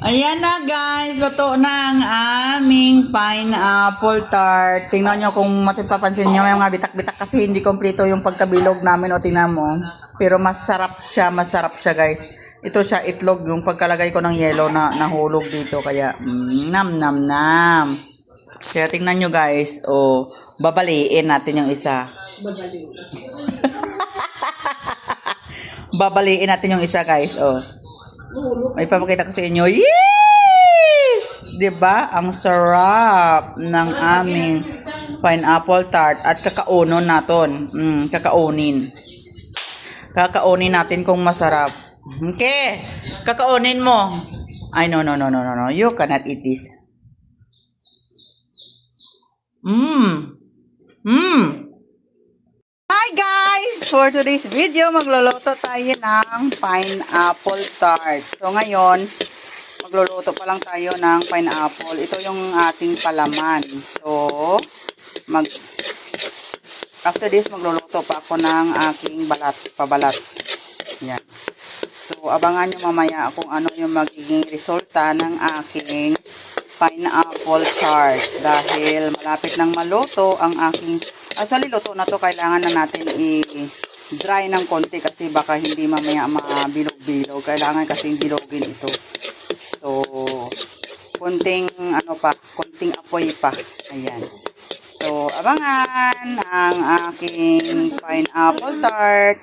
Ayan na guys, luto na ang aming pineapple tart. Tingnan nyo kung matipapansin nyo, may mga bitak-bitak kasi hindi kompleto yung pagkabilog namin o tingnan mo. Pero masarap siya guys. Ito siya itlog, yung pagkalagay ko ng yellow na nahulog dito. Kaya nam nam nam. Kaya tingnan nyo guys, babaliin natin yung isa. Babaliin natin yung isa guys, May papakita ko sa inyo. Yes! 'Di ba? Ang sarap ng aming pineapple tart at kakaunon natin. Kakaunin. Kakaunin natin kung masarap. Okay. Kakaunin mo. Ay, no. You cannot eat this. Hi guys! For today's video, magluluto tayo ng pineapple tart. So ngayon, magluluto pa lang tayo ng pineapple. Ito yung ating palaman. So, after this, magluluto pa ako ng aking pabalat. Yan. So, abangan nyo mamaya kung ano yung magiging resulta ng aking pineapple tart. Dahil malapit nang maluto ang aking... Actually, luto na to. Kailangan na natin i-dry ng konti kasi baka hindi mamaya mabilog-bilog. Kailangan kasing bilogin ito. So, konting apoy pa. Ayan. So, abangan ang aking pineapple tart.